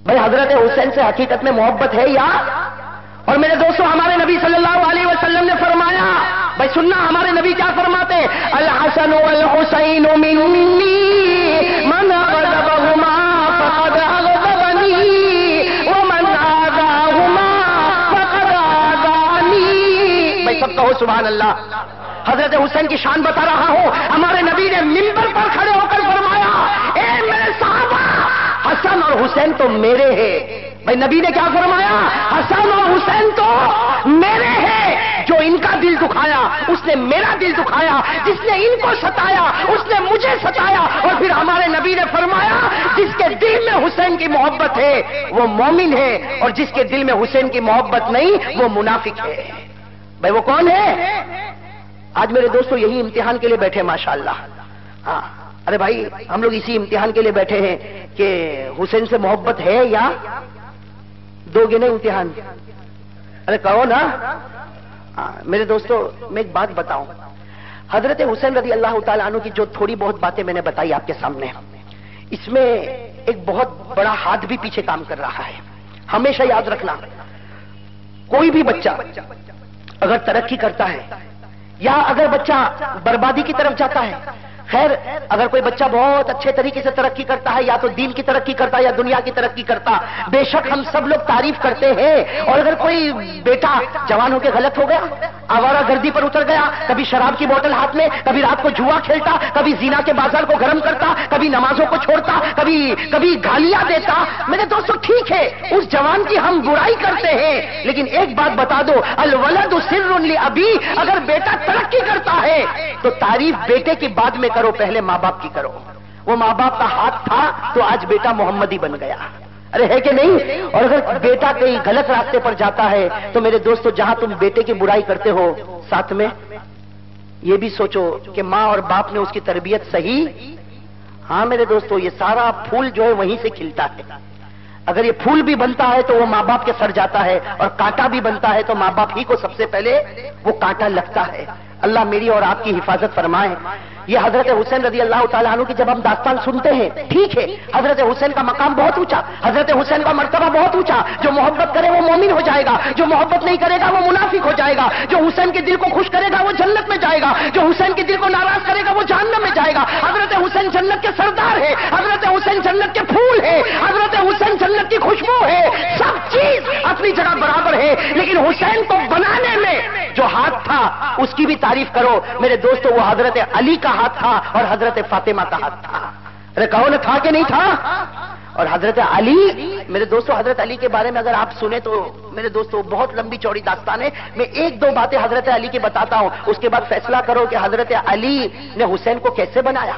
بھائی حضرت حسین سے حقیقت میں محبت ہے یا؟ اور میرے دوستوں ہمارے نبی صلی اللہ علیہ وسلم نے فرمایا، بھائی سننا ہمارے نبی کیا فرماتے؟ الحسن والحسین منی من غضبهما فقد اغضبنی ومن آذاهما فقد آذانی۔ بھائی سب کہو سبحان اللہ۔ حضرت حسین کی شان بتا رہا ہوں، ہمارے نبی نے منبر پر کھڑے ہو کر فرمایا، اے میرے صحابہ، حسن اور حسین تو میرے ہیں۔ بھائی نبی نے کیا فرمایا؟ حسن اور حسین تو میرے ہیں۔ جو ان کا دل دکھایا اس نے میرا دل دکھایا، جس نے ان کو ستایا اس نے مجھے ستایا۔ اور پھر ہمارے نبی نے فرمایا، جس کے دل میں حسین کی محبت ہے وہ مومن ہے، اور جس کے دل میں حسین کی محبت نہیں وہ منافق ہے۔ بھائی وہ کون ہے؟ آج میرے دوستو یہی امتحان کے لیے بیٹھے ماشاءاللہ۔ ہاں ارے بھائی ہم لوگ اسی امتحان کے لیے بیٹھے ہیں کہ حسین سے محبت ہے یا؟ دو گے نہیں امتحان؟ ارے کہو نا۔ میرے دوستو میں ایک بات بتاؤں، حضرت حسین رضی اللہ تعالیٰ عنہ کی جو تھوڑی بہت باتیں میں نے بتائی آپ کے سامنے، اس میں ایک بہت بڑا ہاتھ بھی پیچھے کام کر رہا ہے۔ ہمیشہ یاد رکھنا، کوئی بھی بچہ اگر ترقی کرتا ہے یا اگر بچہ بربادی کی طرف جاتا ہے، خیر اگر کوئی بچہ بہت اچھے طریقے سے ترقی کرتا ہے، یا تو دین کی ترقی کرتا ہے یا دنیا کی ترقی کرتا، بے شک ہم سب لوگ تعریف کرتے ہیں۔ اور اگر کوئی بیٹا جوان ہو کے غلط ہو گیا، آوارہ گردی پر اتر گیا، کبھی شراب کی بوتل ہاتھ میں، کبھی رات کو جوا کھیلتا، کبھی زنا کے بازار کو گرم کرتا، کبھی نمازوں کو چھوڑتا، کبھی گالیاں دیتا، میرے دوستو ٹھیک ہے اس جوان کی ہم برائی کرتے ہیں، لیکن ایک بات بتا دو، الولد سر لابی، اگر بیٹا ترقی کرتا ہے تو تعریف بیٹے کی بعد میں کرو، پہلے ماں باپ کی کرو۔ وہ ماں باپ کا ہاتھ تھا تو آج بیٹا محمدی بن گیا، ارے ہے کہ نہیں؟ اور اگر بیٹا کہیں غلط راستے پر جاتا ہے تو میرے دوستو جہاں تم بیٹے کی برائی کرتے ہو، ساتھ میں یہ بھی سوچو کہ ماں اور باپ نے اس کی تربیت صحیح؟ ہاں میرے دوستو یہ سارا پھول جو ہے وہیں سے کھلتا ہے۔ اگر یہ پھول بھی بنتا ہے تو وہ ماں باپ کے سر جاتا ہے، اور کانٹا بھی بنتا ہے تو ماں باپ ہی کو سب سے پہلے وہ کانٹا لگتا ہے۔ اللہ میری اور آپ کی حفاظت فرمائے۔ یہ حضرت حسین رضی اللہ تعالیٰ عنہ کی جب ہم داستان سنتے ہیں، ٹھیک ہے حضرت حسین کا مقام بہت اونچا، حضرت حسین کا مرتبہ بہت اونچا، جو محبت کرے وہ مومن ہو جائے گا، جو محبت نہیں کرے گا وہ منافق ہو جائے گا، جو حسین کے دل کو خوش کرے گا وہ جنت میں جائے گا، جو حسین کے دل کو ناراض کرے گا وہ جہنم میں جائے گا۔ حضرت حسین جنت کے سردار ہے، حضرت حسین جنت کے پھول ہے، حضرت حسین جنت کی خوشبو ہے، سب چیز اپنی جگہ برابر ہے، لیکن حسین کو بنانے میں جو ہاتھ تھا اس کی بھی تعریف کرو میرے دوستو، وہ حضرت علی کا ہاتھ تھا اور حضرت فاطمہ کا ہاتھ تھا۔ ارے کہو نا تھا کہ نہیں تھا؟ اور حضرت علی میرے دوستو، حضرت علی کے بارے میں اگر آپ سنیں تو میرے دوستو بہت لمبی چوڑی داستان ہے، میں ایک دو باتیں حضرت علی کی بتاتا ہوں، اس کے بعد فیصلہ کرو کہ حضرت علی نے حسین کو کیسے بنایا۔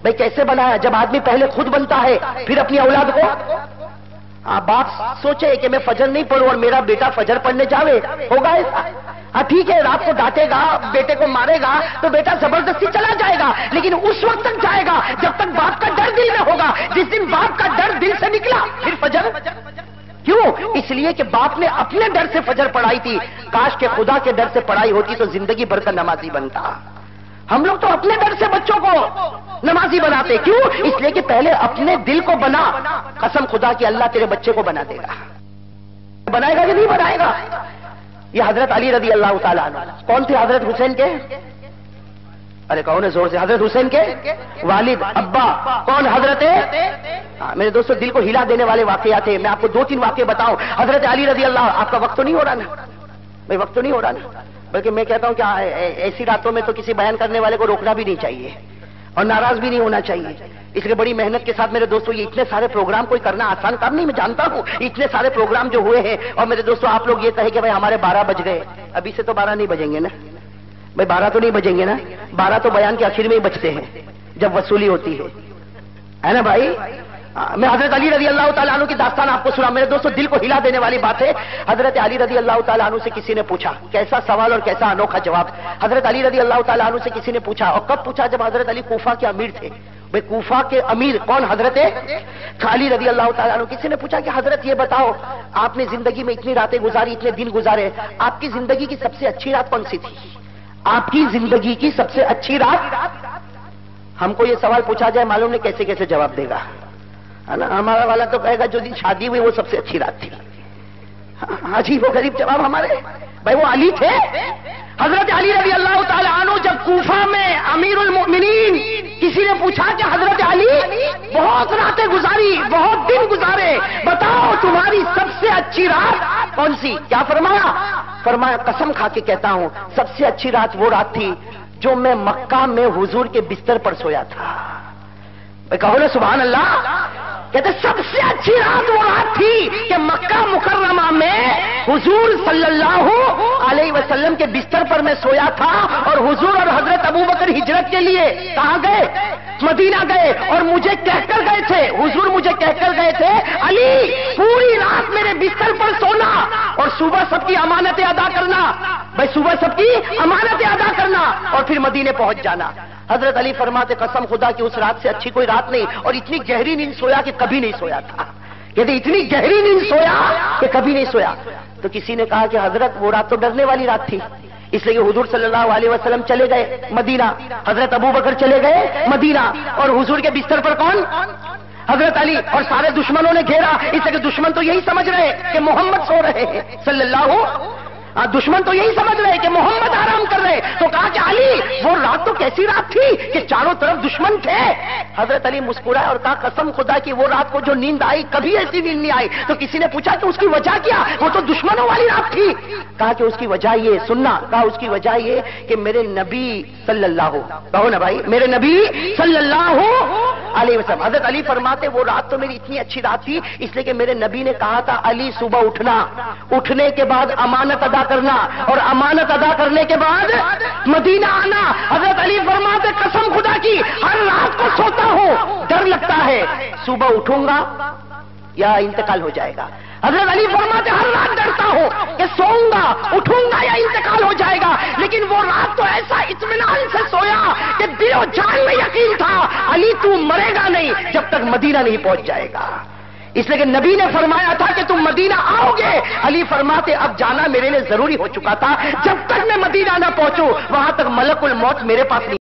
بھائی کیسے بنایا؟ جب آدمی پہلے خود بنتا ہے پھر اپنی اولاد کو۔ باپ سوچے کہ میں فجر نہیں پڑھوں اور میرا بیٹا فجر پڑھنے جاوے، ہوگا ایسا؟ ٹھیک ہے رات کو ڈانٹے گا، بیٹے کو مارے گا تو بیٹا زبردستی چلا جائے گا، لیکن اس وقت تک جائے گا جب تک باپ کا ڈر دل میں ہوگا۔ جس دن باپ کا ڈر دل سے نکلا پھر فجر۔ کیوں؟ اس لیے کہ باپ نے اپنے ڈر سے فجر پڑھائی تھی، کاش کہ خدا کے ڈر سے پڑھائی ہوتی تو زندگی بھر کا نمازی بنتا۔ ہم لوگ تو اپنے ڈر سے بچوں کو نمازی بناتے، کیوں؟ اس لیے کہ پہلے اپنے دل کو بنا، قسم خدا کی اللہ تیرے بچے کو بنا دے گا۔ بنائے گا کہ نہیں بنائے گا؟ یہ حضرت علی رضی اللہ تعالیٰ عنہ کون تھے؟ حضرت حسین کے، ارے کون ہے زور سے؟ حضرت حسین کے والد ابا کون؟ حضرت میرے دوستوں دل کو ہلا دینے والے واقعات ہیں، میں آپ کو دو تین واقعے بتاؤں۔ حضرت علی رضی اللہ، آپ کا وقت تو نہیں ہو رہا نا بھائی؟ وقت تو نہیں ہو رہا نا، بلکہ میں کہتا ہوں کہ ایسی راتوں میں تو کسی بیان کرنے والے کو روکنا بھی نہیں چاہیے اور ناراض بھی نہیں ہونا چاہیے، اس لیے بڑی محنت کے ساتھ میرے دوستوں یہ اتنے سارے پروگرام کوئی کرنا آسان کام نہیں، میں جانتا ہوں اتنے سارے پروگرام جو ہوئے ہیں، اور میرے دوستوں آپ لوگ یہ کہیں کہ بھائی ہمارے 12 بج گئے، ابھی سے تو 12 نہیں بجیں گے نا بھائی، 12 تو نہیں بجیں گے نا، 12 تو بیان کے آخر میں ہی بجتے ہیں جب وصولی ہوتی ہے نا بھائی۔ میں حضرت علی رضی اللہ تعالیٰ عنہ کی داستان آپ کو سنا، میرے دوستوں دل کو ہلا دینے والی بات ہے۔ حضرت علی رضی اللہ تعالیٰ عنہ سے کسی نے پوچھا، کیسا سوال اور کیسا انوکھا جواب۔ حضرت علی رضی اللہ تعالیٰ عنہ سے کسی نے پوچھا، اور کب پوچھا؟ جب حضرت علی کوفہ کے امیر تھے۔ بھائی کوفہ کے امیر کون؟ حضرت علی رضی اللہ تعالیٰ عنہ۔ کسی نے پوچھا کہ حضرت یہ بتاؤ آپ نے زندگی میں اتنی راتیں گزاری، اتنے دن گزارے، آپ کی زندگی کی سب سے اچھی رات کون سی تھی؟ آپ کی زندگی کی سب سے اچھی رات؟ ہم کو یہ سوال پوچھا جائے معلوم نہیں کیسے کیسے جواب دے گا۔ ہے نا. ہمارا والا تو کہے گا جو دن شادی ہوئی وہ سب سے اچھی رات تھی. عجیب و غریب جواب ہمارے. بھائی وہ علی تھے. حضرت علی رضی اللہ تعالی عنہ جب کوفہ میں امیر المؤمنین, کسی نے پوچھا کہ حضرت علی بہت راتیں گزاری, بہت دن گزارے, بتاؤ تمہاری سب سے اچھی رات کون سی؟ کیا فرمایا؟ فرمایا قسم کھا کے کہتا ہوں سب سے اچھی رات وہ رات تھی جو میں مکہ میں حضور کے بستر پر سویا تھا. کہو نا سبحان اللہ. کہتے سب سے اچھی رات وہ رات تھی کہ مکہ مکرمہ میں حضور صلی اللہ علیہ وسلم کے بستر پر میں سویا تھا, اور حضور اور حضرت ابو بکر ہجرت کے لیے کہاں گئے؟ مدینہ گئے, اور مجھے کہہ کر گئے تھے, حضور مجھے کہہ کر گئے تھے علی پوری رات میرے بستر پر سونا اور صبح سب کی امانتیں ادا کرنا. بھائی صبح سب کی امانتیں ادا کرنا اور پھر مدینے پہنچ جانا. حضرت علی فرماتے قسم خدا کی اس رات سے اچھی کوئی رات نہیں, اور اتنی گہری نیند سویا کہ کبھی نہیں سویا تھا. کہتے اتنی گہری نیند سویا کہ کبھی نہیں سویا. تو کسی نے کہا کہ حضرت وہ رات تو ڈرنے والی رات تھی, اس لیے حضور صلی اللہ علیہ وسلم چلے گئے مدینہ, حضرت ابو بکر چلے گئے مدینہ, اور حضور کے بستر پر کون؟ حضرت علی. اور سارے دشمنوں نے گھیرا, اس لیے کہ دشمن تو یہی سمجھ رہے کہ محمد سو رہے ہیں صلی اللہ. دشمن تو یہی سمجھ رہے کہ محمد آرام کر رہے. تو کہا کہ علی وہ رات تو کیسی رات تھی کہ چاروں طرف دشمن تھے. حضرت علی مسکرائے اور کہا قسم خدا کی وہ رات کو جو نیند آئی کبھی ایسی نیند نہیں آئی. تو کسی نے پوچھا کہ اس کی وجہ کیا؟ وہ تو دشمنوں والی رات تھی. کہا کہ اس کی وجہ یہ, سننا, کہا اس کی وجہ یہ کہ میرے نبی صلی اللہ, کہو نا بھائی, میرے نبی صلی اللہ علیہ وسلم. حضرت علی فرماتے وہ رات تو میری اتنی اچھی رات تھی اس لیے کہ میرے نبی نے کہا تھا علی صبح اٹھنا, اٹھنے کے بعد امانت ادا کرنا, اور امانت ادا کرنے کے بعد مدینہ آنا. حضرت علی فرماتے قسم خدا کی ہر رات کو سوتا ہوں, ڈر لگتا ہے صبح اٹھوں گا یا انتقال ہو جائے گا. حضرت علی فرماتے ہر رات ڈرتا ہوں کہ سوؤں گا, اٹھوں گا یا انتقال ہو جائے گا. لیکن وہ رات تو ایسا اطمینان سے سویا کہ دل و جان میں یقین تھا علی تو مرے گا نہیں جب تک مدینہ نہیں پہنچ جائے گا. اس لیے کہ نبی نے فرمایا تھا کہ تم مدینہ آؤ گے. علی فرماتے اب جانا میرے لیے ضروری ہو چکا تھا, جب تک میں مدینہ نہ پہنچوں وہاں تک ملک الموت میرے پاس نہیں